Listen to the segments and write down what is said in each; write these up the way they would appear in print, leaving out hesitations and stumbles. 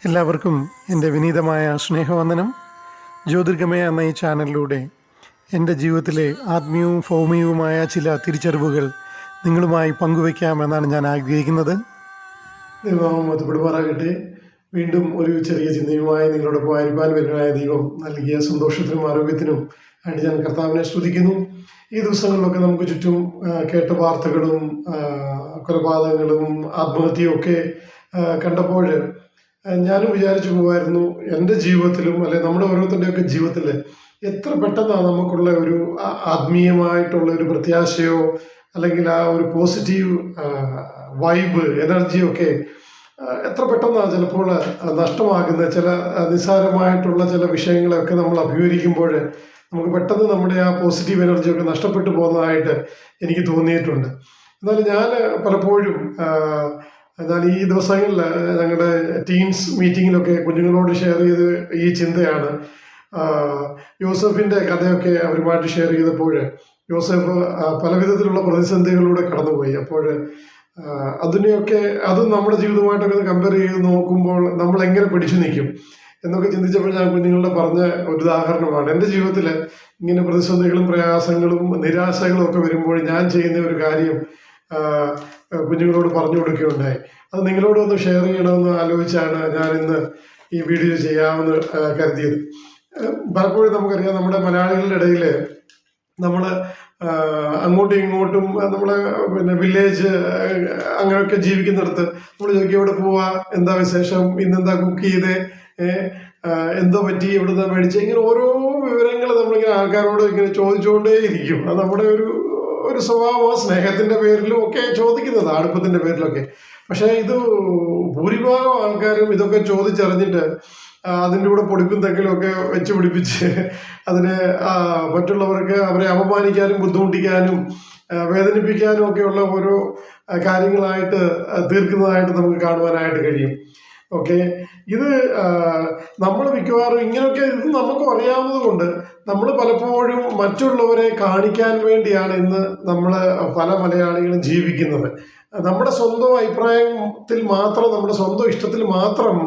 എല്ലാവർക്കും എൻ്റെ വിനീതമായ സ്നേഹവന്ദനം. ജ്യോതിർഗമയ എന്ന ഈ ചാനലിലൂടെ എൻ്റെ ജീവിതത്തിലെ ആത്മീയവും ഭൗമികവുമായ ചില തിരിച്ചറിവുകൾ നിങ്ങളുമായി പങ്കുവയ്ക്കാമെന്നാണ് ഞാൻ ആഗ്രഹിക്കുന്നത്. ദൈവം മതപ്പെടുമാറാകട്ടെ. വീണ്ടും ഒരു ചെറിയ ചിന്തയുമായി നിങ്ങളോടൊപ്പം ആയിരിക്കാൻ വരുന്നതായ ദൈവം നൽകിയ സന്തോഷത്തിനും ആരോഗ്യത്തിനും ആയിട്ട് ഞാൻ കർത്താവിനെ സ്തുതിക്കുന്നു. ഈ ദിവസങ്ങളിലൊക്കെ നമുക്ക് ചുറ്റും കേട്ട വാർത്തകളും കൊലപാതകങ്ങളും ആത്മഹത്യയും ഒക്കെ കണ്ടപ്പോൾ ഞാനും വിചാരിച്ചു പോകായിരുന്നു, എൻ്റെ ജീവിതത്തിലും അല്ലെ നമ്മുടെ ഓരോരുത്തരുടെയൊക്കെ ജീവിതത്തിൽ എത്ര പെട്ടെന്നാണ് നമുക്കുള്ള ഒരു ആത്മീയമായിട്ടുള്ള ഒരു പ്രത്യാശയോ അല്ലെങ്കിൽ ആ ഒരു പോസിറ്റീവ് വൈബ് എനർജിയൊക്കെ എത്ര പെട്ടെന്നാണ് ചിലപ്പോൾ നഷ്ടമാകുന്ന ചില നിസ്സാരമായിട്ടുള്ള ചില വിഷയങ്ങളൊക്കെ നമ്മൾ അഭിമുഖീകരിക്കുമ്പോൾ നമുക്ക് പെട്ടെന്ന് നമ്മുടെ ആ പോസിറ്റീവ് എനർജിയൊക്കെ നഷ്ടപ്പെട്ടു പോകുന്നതായിട്ട് എനിക്ക് തോന്നിയിട്ടുണ്ട്. എന്നാൽ ഞാൻ പലപ്പോഴും എന്നാൽ ഈ ദിവസങ്ങളിൽ ഞങ്ങളുടെ ടീംസ് മീറ്റിങ്ങിലൊക്കെ കുഞ്ഞുങ്ങളോട് ഷെയർ ചെയ്ത് ഈ ചിന്തയാണ്. യോസഫിൻ്റെ കഥയൊക്കെ അവരുമായിട്ട് ഷെയർ ചെയ്തപ്പോൾ യോസഫ് പല വിധത്തിലുള്ള പ്രതിസന്ധികളിലൂടെ കടന്നുപോയി. അപ്പോൾ അതിനെയൊക്കെ അതും നമ്മുടെ ജീവിതമായിട്ടൊക്കെ കമ്പയർ ചെയ്ത് നോക്കുമ്പോൾ നമ്മൾ എങ്ങനെ പിടിച്ചു നിൽക്കും എന്നൊക്കെ ചിന്തിച്ചപ്പോൾ ഞാൻ കുഞ്ഞുങ്ങളുടെ പറഞ്ഞ ഒരു ഉദാഹരണമാണ്. എൻ്റെ ജീവിതത്തിൽ ഇങ്ങനെ പ്രതിസന്ധികളും പ്രയാസങ്ങളും നിരാശകളും ഒക്കെ വരുമ്പോൾ ഞാൻ ചെയ്യുന്ന ഒരു കാര്യം കുഞ്ഞുങ്ങളോട് പറഞ്ഞു കൊടുക്കുകയുണ്ടായി. അത് നിങ്ങളോട് ഒന്ന് ഷെയർ ചെയ്യണമെന്ന് ആലോചിച്ചാണ് ഞാൻ ഇന്ന് ഈ വീഡിയോ ചെയ്യാമെന്ന് കരുതിയത്. പലപ്പോഴും നമുക്കറിയാം, നമ്മുടെ മലയാളികളുടെ ഇടയിൽ നമ്മൾ അങ്ങോട്ടും ഇങ്ങോട്ടും നമ്മളെ വില്ലേജ് അങ്ങനെയൊക്കെ ജീവിക്കുന്നിടത്ത് നമ്മൾ ചോദിക്കും, എവിടെ പോവാ, എന്താ വിശേഷം, ഇന്നെന്താ കുക്ക് ചെയ്തേ, എന്തോ പറ്റി, എവിടുന്നാ മേടിച്ചേ, ഇങ്ങനെ ഓരോ വിവരങ്ങൾ നമ്മളിങ്ങനെ ആൾക്കാരോട് ഇങ്ങനെ ചോദിച്ചുകൊണ്ടേ ഇരിക്കും. അത് നമ്മുടെ ഒരു സ്വഭാവമോ സ്നേഹത്തിന്റെ പേരിലും ഒക്കെ ചോദിക്കുന്നത്, അടുപ്പത്തിന്റെ പേരിലൊക്കെ. പക്ഷെ ഇത് ഭൂരിഭാഗം ആൾക്കാരും ഇതൊക്കെ ചോദിച്ചറിഞ്ഞിട്ട് അതിൻ്റെ കൂടെ പൊടിപ്പും തെക്കലും ഒക്കെ വെച്ച് പിടിപ്പിച്ച് അതിന് മറ്റുള്ളവർക്ക് അവരെ അപമാനിക്കാനും ബുദ്ധിമുട്ടിക്കാനും വേദനിപ്പിക്കാനും ഒക്കെയുള്ള ഓരോ കാര്യങ്ങളായിട്ട് തീർക്കുന്നതായിട്ട് നമുക്ക് കാണുവാനായിട്ട് കഴിയും. ഓക്കെ, ഇത് നമ്മൾ മിക്കവാറും ഇങ്ങനെയൊക്കെ ഇത് നമുക്കും അറിയാവുന്നത് കൊണ്ട് നമ്മൾ പലപ്പോഴും മറ്റുള്ളവരെ കാണിക്കാൻ വേണ്ടിയാണ് ഇന്ന് നമ്മൾ പല മലയാളികളും ജീവിക്കുന്നത്. നമ്മുടെ സ്വന്തം അഭിപ്രായത്തിൽ മാത്രം, നമ്മുടെ സ്വന്തം ഇഷ്ടത്തിൽ മാത്രം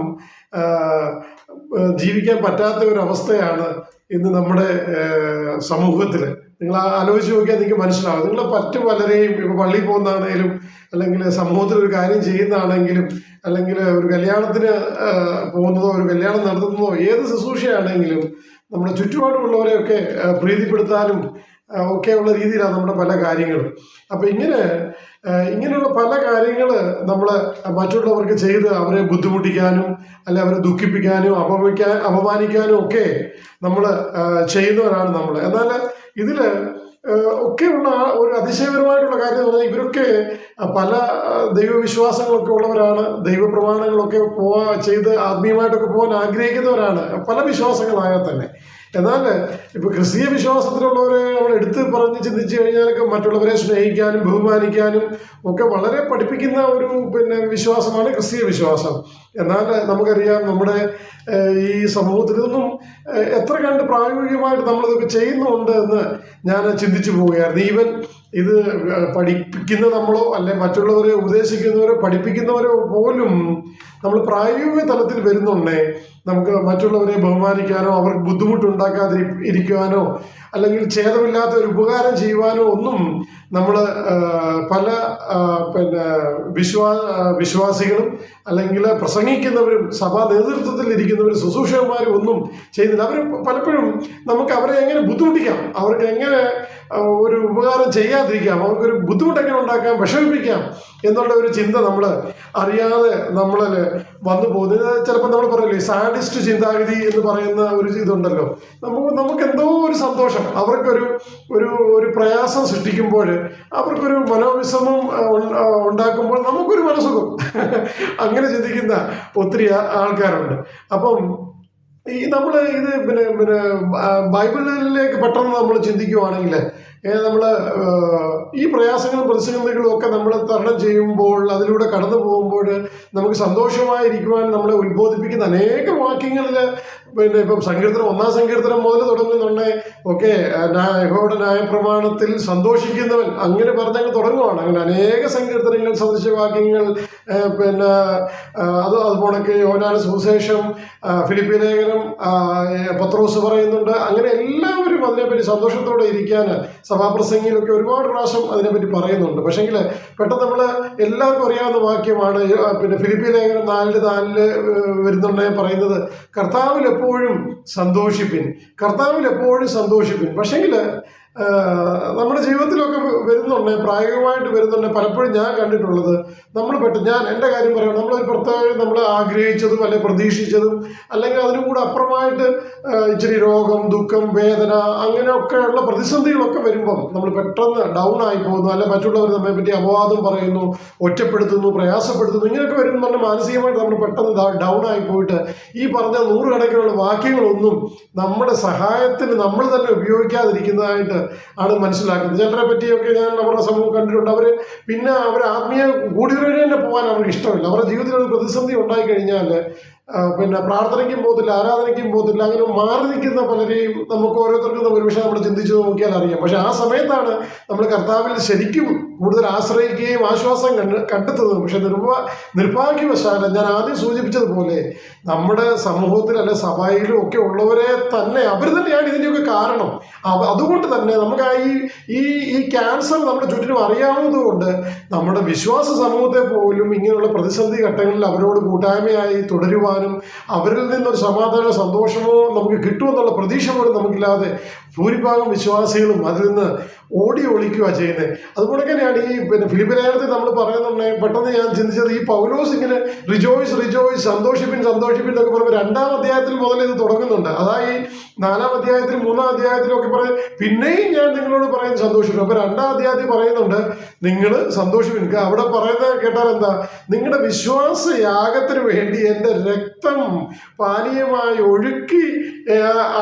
ജീവിക്കാൻ പറ്റാത്ത ഒരു അവസ്ഥയാണ് ഇന്ന് നമ്മുടെ സമൂഹത്തിൽ. നിങ്ങൾ ആലോചിച്ച് നോക്കിയാൽ നിങ്ങൾക്ക് മനസ്സിലാവും. നിങ്ങൾ മറ്റു പലരെയും ഇപ്പൊ പള്ളിയിൽ പോകുന്നതാണേലും അല്ലെങ്കിൽ സമൂഹത്തിൽ ഒരു കാര്യം ചെയ്യുന്നതാണെങ്കിലും അല്ലെങ്കിൽ ഒരു കല്യാണത്തിന് പോകുന്നതോ ഒരു കല്യാണം നടത്തുന്നതോ ഏത് ശുശ്രൂഷയാണെങ്കിലും നമ്മുടെ ചുറ്റുപാടുമുള്ളവരെയൊക്കെ പ്രീതിപ്പെടുത്താനും ഒക്കെയുള്ള രീതിയിലാണ് നമ്മുടെ പല കാര്യങ്ങളും. അപ്പൊ ഇങ്ങനെയുള്ള പല കാര്യങ്ങൾ നമ്മൾ മറ്റുള്ളവർക്ക് ചെയ്ത് അവരെ ബുദ്ധിമുട്ടിക്കാനും അല്ലെ അവരെ ദുഃഖിപ്പിക്കാനും അപമാനിക്കാനും ഒക്കെ നമ്മൾ ചെയ്യുന്നവരാണ് നമ്മൾ. എന്നാൽ ഇതില് ഒക്കെയുള്ള ഒരു അതിശയപരമായിട്ടുള്ള കാര്യം എന്ന് പറഞ്ഞാൽ ഇവരൊക്കെ പല ദൈവവിശ്വാസങ്ങളൊക്കെ ഉള്ളവരാണ്, ദൈവപ്രമാണങ്ങളൊക്കെ ചെയ്ത് ആത്മീയമായിട്ടൊക്കെ പോകാൻ ആഗ്രഹിക്കുന്നവരാണ്, പല വിശ്വാസങ്ങളായാൽ തന്നെ. എന്നാൽ ഇപ്പൊ ക്രിസ്തീയ വിശ്വാസത്തിലുള്ളവരെ നമ്മൾ എടുത്ത് പറഞ്ഞ് ചിന്തിച്ചു കഴിഞ്ഞാലൊക്കെ മറ്റുള്ളവരെ സ്നേഹിക്കാനും ബഹുമാനിക്കാനും ഒക്കെ വളരെ പഠിപ്പിക്കുന്ന ഒരു വിശ്വാസമാണ് ക്രിസ്തീയ വിശ്വാസം. എന്നാൽ നമുക്കറിയാം, നമ്മുടെ ഈ സമൂഹത്തിൽ ഇതൊന്നും എത്ര കണ്ട് പ്രായോഗികമായിട്ട് നമ്മളിതൊക്കെ ചെയ്യുന്നുണ്ട് എന്ന് ഞാൻ ചിന്തിച്ചു പോവുകയായിരുന്നു. ഈവൻ ഇത് പഠിപ്പിക്കുന്ന നമ്മളോ അല്ലെ മറ്റുള്ളവരെ ഉപദേശിക്കുന്നവരോ പഠിപ്പിക്കുന്നവരോ പോലും നമ്മൾ പ്രായോഗിക തലത്തിൽ വരുന്നുണ്ടേ നമുക്ക് മറ്റുള്ളവരെ ബഹുമാനിക്കാനോ അവർക്ക് ബുദ്ധിമുട്ടുണ്ടാക്കാതെ ഇരിക്കുവാനോ അല്ലെങ്കിൽ ഛേദമില്ലാത്ത ഒരു ഉപകാരം ചെയ്യുവാനോ ഒന്നും നമ്മൾ പല വിശ്വാസികളും അല്ലെങ്കിൽ പ്രസംഗിക്കുന്നവരും സഭാ നേതൃത്വത്തിൽ ഇരിക്കുന്നവരും ശുശ്രൂഷകന്മാരും ഒന്നും ചെയ്യുന്നില്ല. അവർ പലപ്പോഴും നമുക്ക് അവരെ എങ്ങനെ ബുദ്ധിമുട്ടിക്കാം, അവർക്ക് എങ്ങനെ ഒരു ഉപകാരം ചെയ്യാതിരിക്കാം, അവർക്കൊരു ബുദ്ധിമുട്ട് എങ്ങനെ ഉണ്ടാക്കാം, വിഷമിപ്പിക്കാം എന്നുള്ള ഒരു ചിന്ത നമ്മൾ അറിയാതെ നമ്മൾ വന്നു പോകുന്നത്. ചിലപ്പോൾ നമ്മൾ പറയല്ലേ, സാഡിസ്റ്റ് ചിന്താഗതി എന്ന് പറയുന്ന ഒരു ഇതുണ്ടല്ലോ. നമുക്ക് എന്തോ ഒരു സന്തോഷം, അവർക്കൊരു ഒരു പ്രയാസം സൃഷ്ടിക്കുമ്പോൾ, അവർക്കൊരു മനോവിഷമം ഉണ്ടാക്കുമ്പോൾ നമുക്കൊരു മനസ്സുഖം. അങ്ങനെ ചിന്തിക്കുന്ന ഒത്തിരി ആൾക്കാരുണ്ട്. അപ്പം നമ്മൾ ഇത് ബൈബിളിലേക്ക് പെട്ടെന്ന് നമ്മൾ ചിന്തിക്കുവാണെങ്കിൽ നമ്മൾ ഈ പ്രയാസങ്ങളും പ്രതിസന്ധികളും ഒക്കെ നമ്മൾ തരണം ചെയ്യുമ്പോൾ, അതിലൂടെ കടന്നു പോകുമ്പോൾ നമുക്ക് സന്തോഷമായിരിക്കുവാൻ നമ്മളെ ഉത്ബോധിപ്പിക്കുന്ന അനേക വാക്യങ്ങളിൽ പിന്നെ ഇപ്പം സങ്കീർത്തനം 1-ാം സങ്കീർത്തനം മുതൽ തുടങ്ങുന്നുണ്ട്. ഓക്കെ, യഹോവയുടെ ന്യായപ്രമാണത്തിൽ സന്തോഷിക്കുന്നവൻ, അങ്ങനെ പറഞ്ഞങ്ങ് തുടങ്ങുവാണ്. അങ്ങനെ അനേക സങ്കീർത്തനങ്ങൾ, സദൃശവാക്യങ്ങൾ, പിന്നെ അതുപോണക്ക് യോഹന്നാന്റെ സുവിശേഷം, ഫിലിപ്പി ലേഖനം, പത്രോസ് പറയുന്നുണ്ട്. അങ്ങനെ എല്ലാവരും അതിനെപ്പറ്റി സന്തോഷത്തോടെ ഇരിക്കാൻ സഭാപ്രസംഗിയിലൊക്കെ ഒരുപാട് പ്രാവശ്യം അതിനെപ്പറ്റി പറയുന്നുണ്ട്. പക്ഷെങ്കിൽ പെട്ടെന്ന് നമ്മൾ എല്ലാവർക്കും അറിയാവുന്ന വാക്യമാണ്, പിന്നെ ഫിലിപ്പി ലേഖനം 4:4 വരുന്നുണ്ട് പറയുന്നത്, കർത്താവിൽ എപ്പോഴും സന്തോഷിപ്പിൻ, കർത്താവിൽ എപ്പോഴും സന്തോഷിപ്പിൻ. പക്ഷെങ്കിൽ നമ്മുടെ ജീവിതത്തിലൊക്കെ വരുന്നുണ്ട്, പ്രായോഗികമായിട്ട് വരുന്നുണ്ട്. പലപ്പോഴും ഞാൻ കണ്ടിട്ടുള്ളത്, ഞാൻ എൻ്റെ കാര്യം പറയാം, നമ്മളൊരു പ്രത്യേകം നമ്മൾ ആഗ്രഹിച്ചതും അല്ലെങ്കിൽ പ്രതീക്ഷിച്ചതും അല്ലെങ്കിൽ അതിനും കൂടെ അപ്പുറമായിട്ട് ഇച്ചിരി രോഗം, ദുഃഖം, വേദന, അങ്ങനെയൊക്കെയുള്ള പ്രതിസന്ധികളൊക്കെ വരുമ്പം നമ്മൾ പെട്ടെന്ന് ഡൗൺ ആയി പോകുന്നു, അല്ലെങ്കിൽ മറ്റുള്ളവർ നമ്മെ പറ്റി അപവാദം പറയുന്നു, ഒറ്റപ്പെടുത്തുന്നു, പ്രയാസപ്പെടുത്തുന്നു. ഇങ്ങനെയൊക്കെ വരുമ്പോൾ മാനസികമായിട്ട് നമ്മൾ പെട്ടെന്ന് ഡൗൺ ആയി പോയിട്ട് ഈ പറഞ്ഞ 100 കണക്കിനുള്ള വാക്യങ്ങളൊന്നും നമ്മുടെ സഹായത്തിന് നമ്മൾ തന്നെ ഉപയോഗിക്കാതിരിക്കുന്നതായിട്ട് ആണ് മനസ്സിലാക്കുന്നത്. ചിലരെ പറ്റിയൊക്കെ ഞാൻ അവരുടെ സമൂഹം കണ്ടിട്ടുണ്ട്. പിന്നെ അവർ ആത്മീയ കൂടുതൽ തന്നെ പോകാൻ അവർക്ക് ഇഷ്ടമില്ല. അവരുടെ ജീവിതത്തിൽ ഒരു പ്രതിസന്ധി ഉണ്ടായിക്കഴിഞ്ഞാൽ പിന്നെ പ്രാർത്ഥനയ്ക്കും പോകത്തില്ല, ആരാധനയ്ക്കും പോകത്തില്ല, അങ്ങനെ മാറി നിൽക്കുന്ന പലരെയും നമുക്ക് ഓരോരുത്തർക്കും ഒരുപക്ഷെ നമ്മൾ ചിന്തിച്ചു നോക്കിയാൽ അറിയാം. പക്ഷെ ആ സമയത്താണ് നമ്മൾ കർത്താവിൽ ശരിക്കും കൂടുതൽ ആശ്രയിക്കുകയും ആശ്വാസം കണ്ടെത്തുന്നത്. പക്ഷെ നിർഭാഗ്യവശാല ഞാൻ ആദ്യം സൂചിപ്പിച്ചതുപോലെ നമ്മുടെ സമൂഹത്തിൽ അല്ലെ സഭയിലും ഒക്കെ ഉള്ളവരെ തന്നെ അവർ തന്നെയാണ് ഇതിൻ്റെയൊക്കെ കാരണം. അതുകൊണ്ട് തന്നെ നമുക്ക് ഈ ക്യാൻസർ നമ്മുടെ ചുറ്റിനും അറിയാവുന്നത് കൊണ്ട് നമ്മുടെ വിശ്വാസ സമൂഹത്തെ പോലും ഇങ്ങനെയുള്ള പ്രതിസന്ധി ഘട്ടങ്ങളിൽ അവരോട് കൂട്ടായ്മയായി തുടരുവാനും അവരിൽ നിന്നൊരു സമാധാനമോ സന്തോഷമോ നമുക്ക് കിട്ടുമെന്നുള്ള പ്രതീക്ഷ പോലും നമുക്കില്ലാതെ ഭൂരിഭാഗം വിശ്വാസികളും അതിൽ നിന്ന് ഓടി ഒളിക്കുക ചെയ്യുന്നത്. അതുപോലെ തന്നെയാണ് ഈ പിന്നെ ഫിലിപ്പി ലേഖനത്തിൽ നമ്മൾ പറയുന്നുണ്ട്. പെട്ടെന്ന് ഞാൻ ചിന്തിച്ചത്, ഈ പൗലോസ് ഇങ്ങനെ റിജോയ്സ് സന്തോഷിപ്പിൻ എന്നൊക്കെ പറയുമ്പോൾ 2-ാം അധ്യായത്തിൽ മുതൽ ഇത് തുടങ്ങുന്നുണ്ട്. അതായത് 4-ാം അധ്യായത്തിലും 3-ാം അധ്യായത്തിലും ഒക്കെ പറയും പിന്നെയും ഞാൻ നിങ്ങളോട് പറയുന്നത് സന്തോഷിപ്പിക്കും. അപ്പൊ 2-ാം അധ്യായത്തിൽ പറയുന്നുണ്ട് നിങ്ങൾ സന്തോഷിപ്പിൻ. അവിടെ പറയുന്നത് കേട്ടാൽ എന്താ, നിങ്ങളുടെ വിശ്വാസ യാഗത്തിന് വേണ്ടി എൻ്റെ രക്തം പാനീയമായി ഒഴുക്കി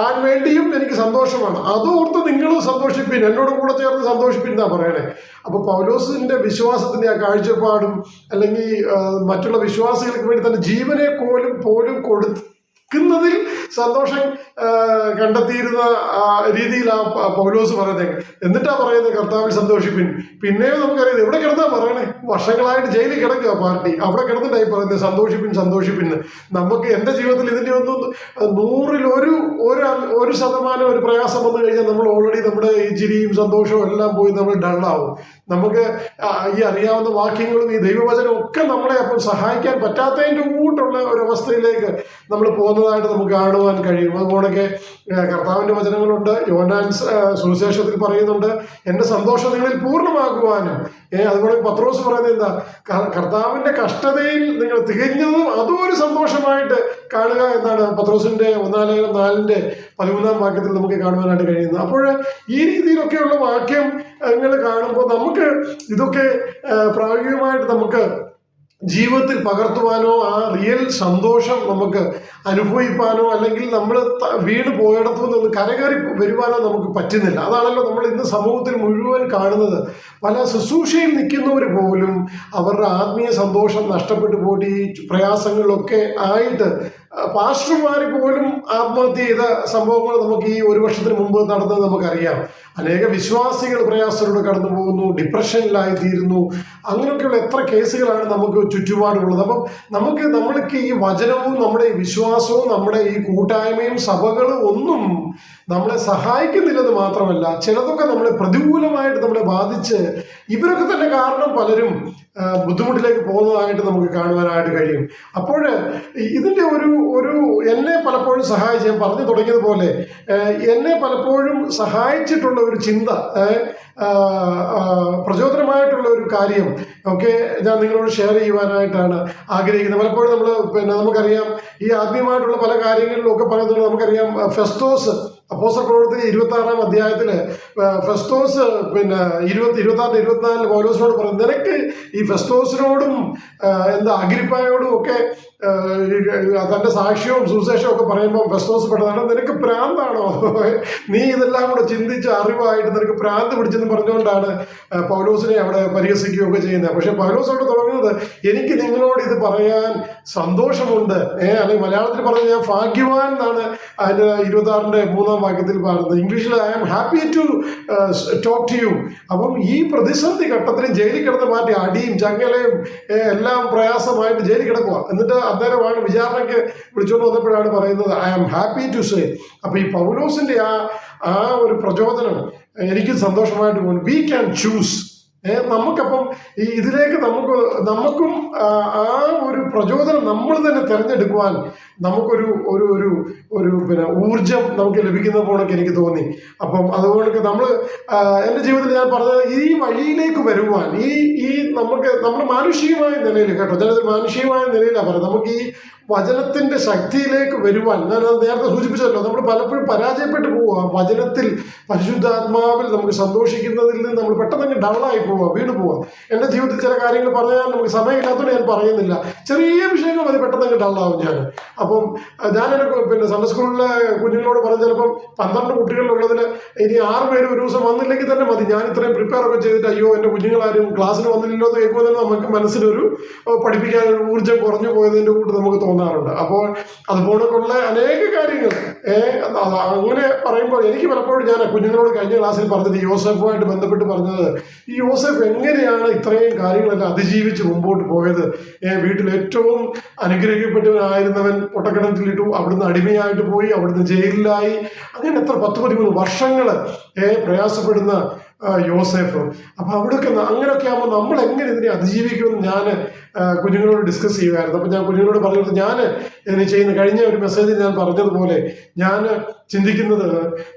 ആൻ വേണ്ടിയും എനിക്ക് സന്തോഷമാണ്, അതോർത്ത് നിങ്ങളും സന്തോഷിപ്പിൻ, എന്നോട് കൂടെ ചേർന്ന് സന്തോഷിപ്പിൻ എന്നാ പറയണേ. അപ്പൊ പൗലോസിന്റെ വിശ്വാസത്തിന്റെ ആ കാഴ്ചപ്പാടും അല്ലെങ്കിൽ മറ്റുള്ള വിശ്വാസികൾക്ക് വേണ്ടി തന്നെ ജീവനെ പോലും കൊടുക്കുന്നതിൽ സന്തോഷം കണ്ടെത്തിയിരുന്ന രീതിയിലാണ് പൗലോസ് പറയുന്നത്. എന്നിട്ടാ പറയുന്നത് കർത്താവിൽ സന്തോഷിപ്പിൻ. പിന്നെയും നമുക്കറിയാം എവിടെ കിടന്നാ പറയണേ, വർഷങ്ങളായിട്ട് ജയിലിൽ കിടക്കുക പാർട്ടി, അവിടെ കിടന്നിട്ടായി പറയുന്നത് സന്തോഷിപ്പിൻ. നമുക്ക് എൻ്റെ ജീവിതത്തിൽ ഇതിൻ്റെ ഒന്നും 100% ഒരു പ്രയാസം വന്നു കഴിഞ്ഞാൽ നമ്മൾ ഓൾറെഡി നമ്മുടെ ഈ ചിരിയും സന്തോഷവും എല്ലാം പോയി നമ്മൾ ഡള്ളാവും. നമുക്ക് ഈ അറിയാവുന്ന വാക്യങ്ങളും ഈ ദൈവവചനവും ഒക്കെ നമ്മളെ അപ്പം സഹായിക്കാൻ പറ്റാത്തതിൻ്റെ കൂട്ടുള്ള ഒരവസ്ഥയിലേക്ക് നമ്മൾ പോകുന്നതായിട്ട് നമുക്ക് കാണുവാൻ കഴിയും. അതുപോലൊക്കെ കർത്താവിൻ്റെ വചനങ്ങളുണ്ട്. യോഹന്നാൻ സുവിശേഷത്തിൽ പറയുന്നുണ്ട്, എൻ്റെ സന്തോഷം നിങ്ങളിൽ പൂർണ്ണമാക്കുവാനും. അതുപോലെ പത്രോസ് പറയുന്നത് എന്താ, കർത്താവിൻ്റെ കഷ്ടതയിൽ നിങ്ങൾ തികഞ്ഞതും അതും ഒരു സന്തോഷമായിട്ട് കാണുക എന്നാണ് പത്രോസിന്റെ 1-ാം ലേഖനം 4-ാം വാക്യത്തിൽ നമുക്ക് കാണുവാനായിട്ട് കഴിയുന്നത്. അപ്പോൾ ഈ രീതിയിലൊക്കെയുള്ള വാക്യങ്ങൾ കാണുമ്പോൾ നമുക്ക് ഇതൊക്കെ പ്രായോഗികമായിട്ട് നമുക്ക് ജീവിതത്തിൽ പകർത്തുവാനോ ആ റിയൽ സന്തോഷം നമുക്ക് അനുഭവിപ്പാനോ അല്ലെങ്കിൽ നമ്മൾ വീണ് പോയിടത്തു നിന്ന് കരകയറി വരുവാനോ നമുക്ക് പറ്റുന്നില്ല. അതാണല്ലോ നമ്മൾ ഇന്ന് സമൂഹത്തിൽ മുഴുവൻ കാണുന്നത്. പല ശുശ്രൂഷയിൽ നിൽക്കുന്നവർ പോലും അവരുടെ ആത്മീയ സന്തോഷം നഷ്ടപ്പെട്ടു പോയി പ്രയാസങ്ങളിലൊക്കെ ആയിട്ട് പാസ്റ്റർമാർ പോലും ആത്മഹത്യ ചെയ്ത സംഭവങ്ങൾ നമുക്ക് ഈ 1 വർഷത്തിന് മുമ്പ് നടന്നത് നമുക്കറിയാം. അനേക വിശ്വാസികൾ പ്രയാസത്തിലൂടെ കടന്നു പോകുന്നു, ഡിപ്രഷനിലായിത്തീരുന്നു. അങ്ങനെയൊക്കെയുള്ള എത്ര കേസുകളാണ് നമുക്ക് ചുറ്റുപാടുള്ളത്. അപ്പം നമ്മൾക്ക് ഈ വചനവും നമ്മുടെ ഈ വിശ്വാസവും നമ്മുടെ ഈ കൂട്ടായ്മയും സഭകളും ഒന്നും നമ്മളെ സഹായിക്കുന്നില്ലെന്ന് മാത്രമല്ല, ചിലതൊക്കെ നമ്മളെ പ്രതികൂലമായിട്ട് നമ്മളെ ബാധിച്ച് ഇവരൊക്കെ തന്നെ കാരണം പലരും ബുദ്ധിമുട്ടിലേക്ക് പോകുന്നതായിട്ട് നമുക്ക് കാണുവാനായിട്ട് കഴിയും. അപ്പോൾ ഇതിൻ്റെ ഒരു എന്നെ പലപ്പോഴും സഹായിച്ച്, ഞാൻ പറഞ്ഞു തുടങ്ങിയതുപോലെ എന്നെ പലപ്പോഴും സഹായിച്ചിട്ടുള്ള ഒരു ചിന്ത, പ്രചോദനമായിട്ടുള്ള ഒരു കാര്യം ഒക്കെ ഞാൻ നിങ്ങളോട് ഷെയർ ചെയ്യുവാനായിട്ടാണ് ആഗ്രഹിക്കുന്നത്. പലപ്പോഴും നമുക്കറിയാം ഈ ആത്മീയമായിട്ടുള്ള പല കാര്യങ്ങളിലും ഒക്കെ പറയുന്നത് നമുക്കറിയാം. ഫെസ്തോസ് അപ്പോസ്തലപ്രവൃത്തി 26-ാം അധ്യായത്തില് ഫെസ്തോസ് 26-24 പൗലോസിനോട് പറഞ്ഞു, നിനക്ക് ഈ ഫെസ്തോസിനോടും അഗ്രിപ്പായോടും ഒക്കെ തന്റെ സാക്ഷ്യവും സുവിശേഷവും ഒക്കെ പറയുമ്പോൾ ഫെസ്തോസ് പെട്ടതാണ്, നിനക്ക് ഭ്രാന്താണോ, നീ ഇതെല്ലാം കൂടെ ചിന്തിച്ച് അറിവായിട്ട് നിനക്ക് ഭ്രാന്ത് പിടിച്ചെന്ന് പറഞ്ഞുകൊണ്ടാണ് പൗലോസിനെ അവിടെ പരിഹസിക്കുകയൊക്കെ ചെയ്യുന്നത്. പക്ഷെ പൗലോസ് അവിടെ തുടങ്ങുന്നത്, എനിക്ക് നിങ്ങളോട് ഇത് പറയാൻ സന്തോഷമുണ്ട്, അല്ലെങ്കിൽ മലയാളത്തിൽ പറഞ്ഞ ഞാൻ ഭാഗ്യവാൻ എന്നാണ് അതിന്റെ 26-ന്റെ 3-ാം വാക്യത്തിൽ പറയുന്നത്. ഇംഗ്ലീഷിൽ I am happy to talk to you. അപ്പം ഈ പ്രതിസന്ധി ഘട്ടത്തിൽ ജയിലിൽ കിടന്ന് മാറ്റി അടിയും ചങ്ങലയും എല്ലാം പ്രയാസമായിട്ട് ജയിലിൽ കിടക്കുക. എന്നിട്ട് അന്നേരമാണ് വിചാരണയ്ക്ക് വിളിച്ചുകൊണ്ട് വന്നപ്പോഴാണ് പറയുന്നത് I am happy to say. അപ്പൊ ഈ പൗലോസിന്റെ ആ ഒരു പ്രചോദനം എനിക്ക് സന്തോഷമായിട്ട് പോകുന്നു. We can choose. നമുക്കപ്പം ഈ ഇതിലേക്ക് നമുക്കും ആ ഒരു പ്രചോദനം നമ്മൾ തന്നെ തിരഞ്ഞെടുക്കുവാൻ നമുക്കൊരു ഒരു ഒരു ഒരു പിന്നെ ഊർജം നമുക്ക് ലഭിക്കുന്ന പോലൊക്കെ എനിക്ക് തോന്നി. അപ്പം അതുകൊണ്ട് എൻ്റെ ജീവിതത്തിൽ ഞാൻ പറഞ്ഞത്, ഈ വഴിയിലേക്ക് വരുവാൻ ഈ നമ്മൾ മാനുഷികമായ നിലയിൽ കേട്ടോ, ഞാനത് മാനുഷികമായ നിലയിലാണ് പറയുന്നത്, നമുക്ക് ഈ വചനത്തിന്റെ ശക്തിയിലേക്ക് വരുവാൻ, ഞാനത് നേരത്തെ സൂചിപ്പിച്ചല്ലോ, നമ്മൾ പലപ്പോഴും പരാജയപ്പെട്ടു പോവുക വചനത്തിൽ, പരിശുദ്ധാത്മാവിൽ നമുക്ക് സന്തോഷിക്കുന്നതിൽ നിന്ന് നമ്മൾ പെട്ടെന്ന് ഡൗണായി പോവുക, വീണ് പോവുക. എൻ്റെ ജീവിതത്തിൽ ചില കാര്യങ്ങൾ പറയാൻ നമുക്ക് സമയമില്ലാത്തതുകൊണ്ട് ഞാൻ പറയുന്നില്ല. ചെറിയ വിഷയങ്ങൾ മതി പെട്ടെന്ന് ഡൗണാവും ഞാൻ. അപ്പം ഞാനെനിക്ക് പിന്നെ സൺഡേ സ്കൂളിലെ കുഞ്ഞുങ്ങളോട് പറഞ്ഞ, ചിലപ്പം 12 കുട്ടികളുള്ളതിൽ ഇനി 6 പേര് ഒരു ദിവസം വന്നില്ലെങ്കിൽ തന്നെ മതി, ഞാൻ ഇത്രയും പ്രിപ്പയർ ഒക്കെ ചെയ്തിട്ട് അയ്യോ എൻ്റെ കുഞ്ഞുങ്ങളാരും ക്ലാസ്സിന് വന്നില്ലല്ലോ എന്ന് കേൾക്കുമ്പോൾ തന്നെ നമുക്ക് മനസ്സിലൊരു പഠിപ്പിക്കാൻ ഊർജ്ജം കുറഞ്ഞു പോയതിൻ്റെ കൂട്ട് നമുക്ക് തോന്നാറുണ്ട്. അപ്പോൾ അതുപോലൊക്കെയുള്ള അനേക കാര്യങ്ങൾ അങ്ങനെ പറയുമ്പോൾ എനിക്ക് പലപ്പോഴും ഞാൻ കുഞ്ഞുങ്ങളോട് കഴിഞ്ഞ ക്ലാസ്സിൽ പറഞ്ഞത്, യോസേഫുമായിട്ട് ബന്ധപ്പെട്ട് പറഞ്ഞത്, ഈ യോസേഫ് എങ്ങനെയാണ് ഇത്രയും കാര്യങ്ങളെല്ലാം അതിജീവിച്ച് മുമ്പോട്ട് പോയത്. വീട്ടിൽ ഏറ്റവും അനുഗ്രഹിക്കപ്പെട്ടവനായിരുന്നവൻ പൊട്ടക്കിണറ്റിലിട്ടു, അവിടുന്ന് അടിമയായിട്ട് പോയി, അവിടുന്ന് ജയിലിലായി, അങ്ങനെ എത്ര 10-13 വർഷങ്ങൾ പ്രയാസപ്പെടുന്ന യോസേഫ്. അപ്പൊ അവിടെയൊക്കെ അങ്ങനെയൊക്കെ ആകുമ്പോൾ നമ്മൾ എങ്ങനെ ഇതിനെ അതിജീവിക്കുമെന്ന് ഞാൻ കുഞ്ഞുങ്ങളോട് ഡിസ്കസ് ചെയ്യുമായിരുന്നു. അപ്പൊ ഞാൻ കുഞ്ഞുങ്ങളോട് പറഞ്ഞത്, ഞാൻ ഇതിന് ചെയ്യുന്ന കഴിഞ്ഞ ഒരു മെസ്സേജിൽ ഞാൻ പറഞ്ഞതുപോലെ ഞാൻ ചിന്തിക്കുന്നത്,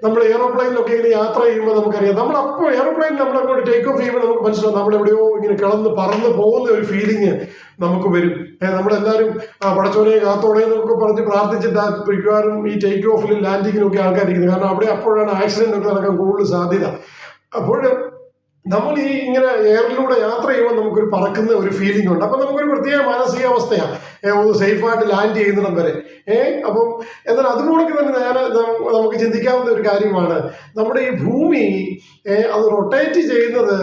നമ്മൾ എയറോപ്ലെയിനിലൊക്കെ ഇങ്ങനെ യാത്ര ചെയ്യുമ്പോൾ നമുക്കറിയാം, നമ്മളപ്പോൾ എയറോപ്ലെയിൻ നമ്മളങ്ങോട്ട് ടേക്ക് ഓഫ് ചെയ്യുമ്പോൾ നമുക്ക് മനസ്സിലാവും നമ്മളെവിടെയോ ഇങ്ങനെ പറന്ന് പോകുന്ന ഒരു ഫീലിംഗ് നമുക്ക് വരും. നമ്മളെല്ലാവരും പടച്ചോനെ കാത്തോടെ എന്നൊക്കെ പറഞ്ഞ് പ്രാർത്ഥിച്ചിട്ട് മിക്കവാറും ഈ ടേക്ക് ഓഫിലും ലാൻഡിങ്ങിലും ഒക്കെ ആൾക്കാരിക്കുന്നത്. കാരണം അപ്പോഴാണ് ആക്സിഡന്റ് ഒക്കെ നടക്കാൻ കൂടുതൽ സാധ്യത. അപ്പോൾ നമ്മൾ ഈ ഇങ്ങനെ എയറിലൂടെ യാത്ര ചെയ്യുമ്പോൾ നമുക്കൊരു പറക്കുന്ന ഒരു ഫീലിംഗ് ഉണ്ട്. അപ്പൊ നമുക്കൊരു പ്രത്യേക മാനസികാവസ്ഥയാണ് ഒന്ന് സേഫായിട്ട് ലാൻഡ് ചെയ്യുന്നിടം വരെ. അപ്പം എന്നാൽ അതുപോലൊക്കെ തന്നെ നമുക്ക് ചിന്തിക്കാവുന്ന ഒരു കാര്യമാണ്, നമ്മുടെ ഈ ഭൂമി അത് റൊട്ടേറ്റ് ചെയ്യുന്നത്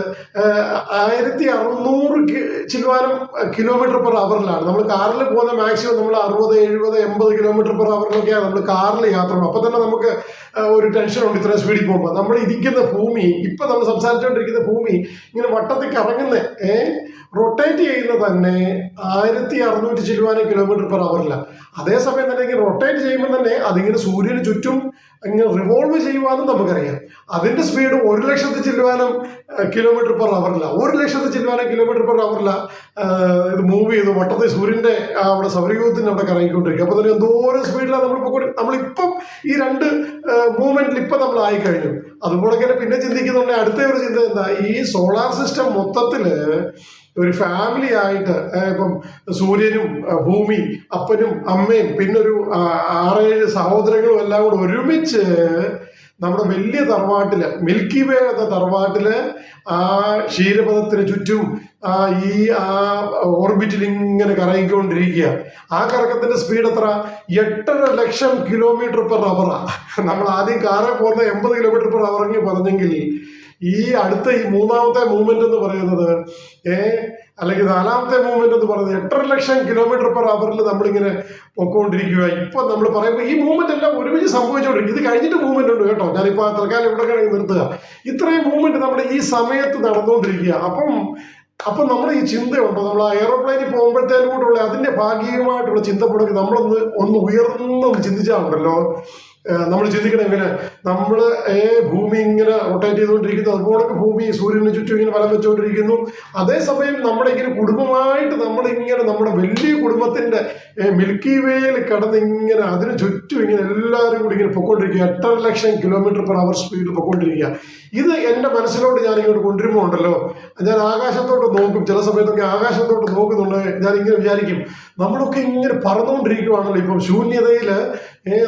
1600 ചില്ലുവാനം കിലോമീറ്റർ പെർ അവറിലാണ്. നമ്മൾ കാറിൽ പോകുന്ന മാക്സിമം നമ്മൾ 60, 70, 80 കിലോമീറ്റർ പെർ അവറിലൊക്കെയാണ് നമ്മൾ കാറിൽ യാത്ര പോകും. അപ്പൊ തന്നെ നമുക്ക് ഒരു ടെൻഷനുണ്ട് ഇത്രയും സ്പീഡിൽ പോകുമ്പോൾ. നമ്മൾ ഇരിക്കുന്ന ഭൂമി, ഇപ്പൊ നമ്മൾ സംസാരിച്ചുകൊണ്ടിരിക്കുന്ന ഭൂമി ഇങ്ങനെ വട്ടത്തിൽ കറങ്ങുന്ന റൊട്ടേറ്റ് ചെയ്യുന്ന തന്നെ 1600 ചില്ലുവാനം കിലോമീറ്റർ പെർ അവറിലാണ്. അതേസമയം തന്നെ ഇങ്ങനെ റൊട്ടേറ്റ് ചെയ്യുമ്പോൾ തന്നെ അതിങ്ങനെ സൂര്യന് ചുറ്റും ഇങ്ങനെ റിവോൾവ് ചെയ്യുവാനും നമുക്കറിയാം. അതിന്റെ സ്പീഡ് 1,00,000 ചില്ലുവാനം കിലോമീറ്റർ പെർ അവറിലാണ്. 1,00,000 ചില്ലുവാനം കിലോമീറ്റർ പെർ അവറിലാണ് ഇത് മൂവ് ചെയ്ത് വട്ടത്തിൽ സൂര്യന്റെ അവിടെ സൗരയൂഥത്തിന് അവിടെ കറങ്ങിക്കൊണ്ടിരിക്കും. അപ്പൊ തന്നെ എന്തോരം സ്പീഡിലാണ് നമ്മളിപ്പം ഈ 2 മൂവ്മെന്റിൽ ഇപ്പം നമ്മൾ ആയിക്കഴിഞ്ഞു. അതുപോലെ തന്നെ പിന്നെ ചിന്തിക്കുന്നുണ്ട്, അടുത്ത ഒരു ചിന്ത എന്താ, ഈ സോളാർ സിസ്റ്റം മൊത്തത്തില് ഒരു ഫാമിലി ആയിട്ട്, ഇപ്പം സൂര്യനും ഭൂമി, അപ്പനും അമ്മയും പിന്നെ ഒരു 6-7 സഹോദരങ്ങളും എല്ലാം കൂടെ ഒരുമിച്ച് നമ്മുടെ വലിയ തറവാട്ടില്, മിൽക്കി വേ എന്ന തറവാട്ടില് ആ ക്ഷീരപഥത്തിന് ചുറ്റും ഓർബിറ്റിൽ ഇങ്ങനെ കറങ്ങിക്കൊണ്ടിരിക്കുക. ആ കറക്കത്തിന്റെ സ്പീഡ് എത്ര? 8,50,000 കിലോമീറ്റർ പെർ അവറാ. നമ്മൾ ആദ്യം കാറിൽ പോകുന്ന 80 കിലോമീറ്റർ പെർ അവറിന് പറഞ്ഞെങ്കിൽ ഈ അടുത്ത ഈ 3ാമത്തെ മൂവ്മെന്റ് എന്ന് പറയുന്നത് അല്ലെങ്കിൽ 4ാമത്തെ മൂവ്മെന്റ് എന്ന് പറയുന്നത് 8,50,000 കിലോമീറ്റർ പെർ അവറിൽ നമ്മളിങ്ങനെ പൊക്കോണ്ടിരിക്കുക. ഇപ്പൊ നമ്മൾ പറയുമ്പോൾ ഈ മൂവ്മെന്റ് എല്ലാം ഒരുമിച്ച് സംഭവിച്ചുകൊണ്ടിരിക്കും. ഇത് കഴിഞ്ഞിട്ട് മൂവ്മെന്റ് ഉണ്ട് കേട്ടോ, ഞാനിപ്പോ തൽക്കാലം ഇവിടെ കിടങ്ങി നിർത്തുക. ഇത്രയും മൂവ്മെന്റ് നമ്മുടെ ഈ സമയത്ത് നടന്നുകൊണ്ടിരിക്കുക. അപ്പം നമ്മുടെ ഈ ചിന്തയുണ്ടോ, നമ്മൾ ആ എയറോപ്ലെയിനിൽ പോകുമ്പോഴത്തേനും കൂടെയുള്ള അതിന്റെ ഭാഗികമായിട്ടുള്ള ചിന്തപ്പെടുമെങ്കിൽ നമ്മളൊന്ന് ഉയർന്ന് ചിന്തിച്ചാലുണ്ടല്ലോ, നമ്മൾ ചിന്തിക്കണം എങ്ങനെ നമ്മൾ ഭൂമി ഇങ്ങനെ റൊട്ടേറ്റ് ചെയ്തുകൊണ്ടിരിക്കുന്നു, അതുപോലെ ഭൂമി സൂര്യന് ചുറ്റും ഇങ്ങനെ വലം വെച്ചുകൊണ്ടിരിക്കുന്നു. അതേസമയം നമ്മുടെ ഇങ്ങനെ കുടുംബമായിട്ട് നമ്മളിങ്ങനെ നമ്മുടെ വലിയ കുടുംബത്തിന്റെ മിൽക്കി വേയിൽ കിടന്നിങ്ങനെ അതിന് ചുറ്റും ഇങ്ങനെ എല്ലാവരും കൂടി ഇങ്ങനെ പൊക്കോണ്ടിരിക്കുക. 8,50,000 കിലോമീറ്റർ പെർ അവർ സ്പീഡിൽ പൊക്കോണ്ടിരിക്കുക. ഇത് എൻ്റെ മനസ്സിലോട്ട് ഞാനിങ്ങോട്ട് കൊണ്ടുവരുമ്പോൾ ഉണ്ടല്ലോ, ഞാൻ ആകാശത്തോട്ട് നോക്കും. ചില സമയത്തൊക്കെ ആകാശത്തോട്ട് നോക്കുന്നുണ്ട്, ഞാനിങ്ങനെ വിചാരിക്കും നമ്മളൊക്കെ ഇങ്ങനെ പറന്നുകൊണ്ടിരിക്കുവാണല്ലോ. ഇപ്പം ശൂന്യതയിൽ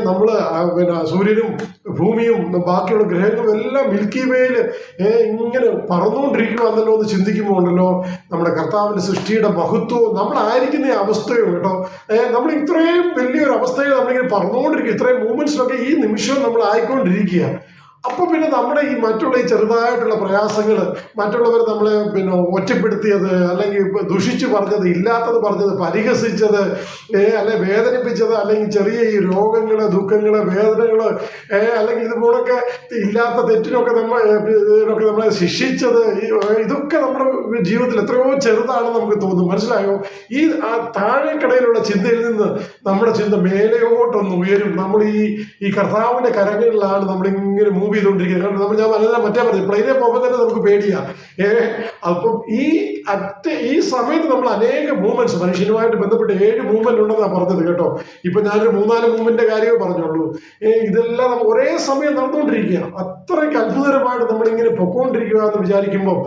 നമ്മൾ പിന്നെ സൂര്യനും ഭൂമിയും ബാക്കിയുള്ള ഗ്രഹങ്ങളും എല്ലാം മിൽക്കി വേയിൽ ഇങ്ങനെ പറന്നുകൊണ്ടിരിക്കുകയാണല്ലോ എന്ന് ചിന്തിക്കുമ്പോൾ ഉണ്ടല്ലോ നമ്മുടെ കർത്താവിന്റെ സൃഷ്ടിയുടെ മഹത്വവും നമ്മളായിരിക്കുന്ന അവസ്ഥയും കേട്ടോ. നമ്മൾ ഇത്രയും വലിയൊരു അവസ്ഥയിൽ നമ്മളിങ്ങനെ പറന്നുകൊണ്ടിരിക്കുക, ഇത്രയും മൂവ്മെന്റ്സിലൊക്കെ ഈ നിമിഷവും നമ്മൾ ആയിക്കൊണ്ടിരിക്കുക. അപ്പൊ പിന്നെ നമ്മുടെ ഈ മറ്റുള്ള ഈ ചെറുതായിട്ടുള്ള പ്രയാസങ്ങൾ, മറ്റുള്ളവർ നമ്മളെ പിന്നെ ഒറ്റപ്പെടുത്തിയത്, അല്ലെങ്കിൽ ദുഷിച്ചു പറഞ്ഞത്, ഇല്ലാത്തത് പറഞ്ഞത്, പരിഹസിച്ചത്, അല്ലെ വേദനിപ്പിച്ചത്, അല്ലെങ്കിൽ ചെറിയ ഈ രോഗങ്ങള്, ദുഃഖങ്ങള്, വേദനകള്, അല്ലെങ്കിൽ ഇതുപോലൊക്കെ ഇല്ലാത്ത തെറ്റിനൊക്കെ നമ്മളെ ശിക്ഷിച്ചത്, ഇതൊക്കെ നമ്മുടെ ജീവിതത്തിൽ എത്രയോ ചെറുതാണെന്ന് നമുക്ക് തോന്നും. മനസ്സിലായോ? ഈ താഴേക്കടയിലുള്ള ചിന്തയിൽ നിന്ന് നമ്മുടെ ചിന്ത മേലെയോട്ടൊന്ന് ഉയരും. നമ്മൾ ഈ കർത്താവിന്റെ കരങ്ങളിലാണ് നമ്മളിങ്ങനെ മൂവ് ചെയ്തുകൊണ്ടിരിക്കുന്നത്. കാരണം ഞാൻ മറ്റേ പറഞ്ഞു, പ്ലെയിനെ പോകുമ്പോൾ തന്നെ നമുക്ക് പേടിയാ. അപ്പം ഈ സമയത്ത് നമ്മൾ അനേക മൂവ്മെന്റ്സ്, മനുഷ്യനുമായിട്ട് ബന്ധപ്പെട്ട് 7 മൂവ്മെന്റ് ഉണ്ടെന്നാണ് പറഞ്ഞത് കേട്ടോ. ഇപ്പൊ ഞാനൊരു 3-4 മൂവ്മെന്റിന്റെ കാര്യമേ പറഞ്ഞുള്ളൂ. ഇതെല്ലാം നമ്മൾ ഒരേ സമയം നടന്നുകൊണ്ടിരിക്കുക. അത്രയ്ക്ക് അത്ഭുതകരമായിട്ട് നമ്മളിങ്ങനെ പൊക്കോണ്ടിരിക്കുക എന്ന് വിചാരിക്കുമ്പോൾ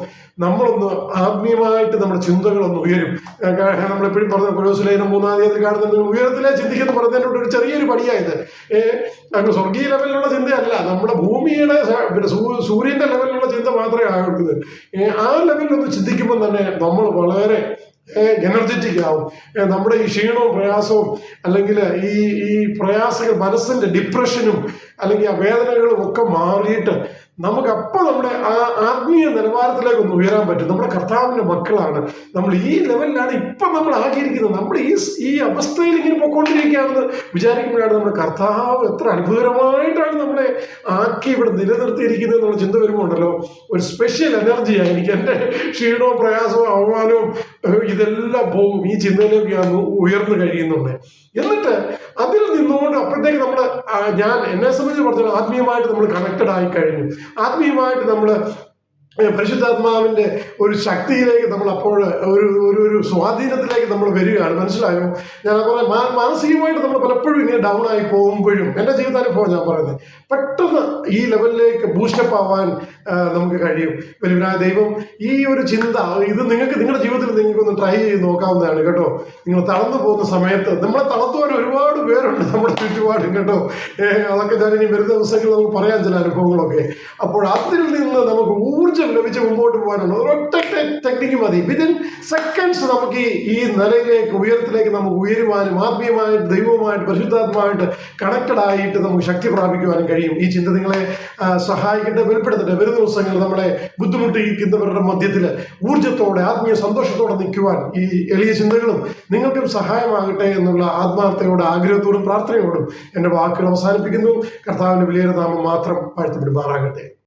നമ്മളൊന്ന് ആത്മീയമായിട്ട് നമ്മുടെ ചിന്തകളൊന്ന് ഉയരും. നമ്മളെപ്പോഴും പറഞ്ഞ കൊലോസ്യലേഖനം 3-ാം അധ്യായത്തിൽ കാണുന്നത് ഉയരത്തിലെ ചിന്തിക്കുന്ന പറഞ്ഞതിനോട് ഒരു ചെറിയൊരു പടിയായത്. അങ്ങ് സ്വർഗീയ ലെവലിലുള്ള ചിന്തയല്ല, നമ്മുടെ ഭൂമിയുടെ പിന്നെ സൂര്യന്റെ ലെവലിലുള്ള ചിന്ത മാത്രമേ ആകുന്നത്. ആ ലെവലിലൊന്ന് ചിന്തിക്കുമ്പോൾ തന്നെ നമ്മൾ വളരെ എനർജറ്റിക് ആവും. നമ്മുടെ ഈ ക്ഷീണവും പ്രയാസവും, അല്ലെങ്കിൽ ഈ പ്രയാസങ്ങൾ, മനസ്സിന്റെ ഡിപ്രഷനും അല്ലെങ്കിൽ ആ വേദനകളും ഒക്കെ മാറിയിട്ട് നമുക്കപ്പോൾ നമ്മുടെ ആ ആത്മീയ നിലവാരത്തിലേക്ക് ഒന്ന് ഉയരാൻ പറ്റും. നമ്മുടെ കർത്താവിന്റെ മക്കളാണ് നമ്മൾ. ഈ ലെവലിലാണ് ഇപ്പൊ നമ്മൾ ആക്കിയിരിക്കുന്നത്. നമ്മൾ ഈ അവസ്ഥയിൽ ഇങ്ങനെ പൊയ്ക്കൊണ്ടിരിക്കുകയാണെന്ന് വിചാരിക്കുമ്പോഴാണ് നമ്മുടെ കർത്താവ് എത്ര അത്ഭുതകരമായിട്ടാണ് നമ്മളെ ആക്കി ഇവിടെ നിലനിർത്തിയിരിക്കുന്നത് എന്നുള്ള ചിന്ത വരുമ്പോൾ ഉണ്ടല്ലോ, ഒരു സ്പെഷ്യൽ എനർജിയാണ് എനിക്ക്. എൻ്റെ ക്ഷീണവും പ്രയാസവും അവമാനവും ഇതെല്ലാം പോകും ഈ ചിന്തയിലേക്ക് ഞാൻ ഉയർന്നു കഴിയുന്നുണ്ട്. എന്നിട്ട് അതിൽ നിന്നുകൊണ്ട് അപ്പോഴത്തേക്ക് ഞാൻ എന്നെ സംബന്ധിച്ച് പറഞ്ഞാൽ ആത്മീയമായിട്ട് നമ്മൾ കണക്റ്റഡ് ആയി കഴിഞ്ഞു. ആത്മീയമായിട്ട് നമ്മൾ പരിശുദ്ധാത്മാവിന്റെ ഒരു ശക്തിയിലേക്ക് നമ്മൾ അപ്പോൾ ഒരു സ്വാധീനത്തിലേക്ക് നമ്മൾ വരികയാണ്. മനസ്സിലായോ? ഞാൻ പറയാം, മാനസികമായിട്ട് നമ്മൾ പലപ്പോഴും ഇങ്ങനെ ഡൗൺ ആയി പോകുമ്പോഴും എൻ്റെ ജീവിതാനുഭവം ഞാൻ പറയുന്നത്, പെട്ടെന്ന് ഈ ലെവലിലേക്ക് ബൂസ്റ്റപ്പ് ആവാൻ നമുക്ക് കഴിയും. വലിയ ദൈവം ഈ ഒരു ചിന്ത ഇത് നിങ്ങളുടെ ജീവിതത്തിൽ നിങ്ങൾക്കൊന്ന് ട്രൈ ചെയ്ത് നോക്കാവുന്നതാണ് കേട്ടോ. നിങ്ങൾ തളർന്നു പോകുന്ന സമയത്ത്, നമ്മളെ തളർത്തുവാൻ ഒരുപാട് പേരുണ്ട് നമ്മുടെ ചുറ്റുപാടും കേട്ടോ. അതൊക്കെ ഞാനിനി വരുന്ന ദിവസങ്ങളിൽ നമുക്ക് പറയാൻ ചില അനുഭവങ്ങളൊക്കെ. അപ്പോൾ അതിൽ നിന്ന് നമുക്ക് ഊർജ്ജം ലഭിച്ച് മുമ്പോട്ട് പോകാനുള്ള ഒരൊറ്റ ടെക്നിക്ക് മതി. വിതിൻ സെക്കൻഡ്സ് നമുക്ക് ഈ നിലയിലേക്ക്, ഉയരത്തിലേക്ക് നമുക്ക് ഉയരുവാനും ആത്മീയമായിട്ട് ദൈവവുമായിട്ട് പരിശുദ്ധാത്മാവായിട്ട് കണക്റ്റഡ് ആയിട്ട് നമുക്ക് ശക്തി പ്രാപിക്കുവാനും കഴിയും. ഈ ചിന്ത നിങ്ങളെ സഹായിക്കട്ടെ, വെളിപ്പെടുത്തട്ടെ. വരുന്ന ദിവസങ്ങളിൽ നമ്മളെ ബുദ്ധിമുട്ടിക്കുന്നവരുടെ മധ്യത്തിൽ ഊർജ്ജത്തോടെ ആത്മീയ സന്തോഷത്തോടെ നിൽക്കുവാൻ ഈ എളിയ ചിന്തകളും നിങ്ങൾക്കും സഹായമാകട്ടെ എന്നുള്ള ആത്മാർത്ഥയോടും ആഗ്രഹത്തോടും പ്രാർത്ഥനയോടും എൻ്റെ വാക്കുകൾ അവസാനിപ്പിക്കുന്നു. കർത്താവിന്റെ വിലയേറിയ നാമം മാത്രം വാഴ്ത്തപ്പെടുമാറാകട്ടെ.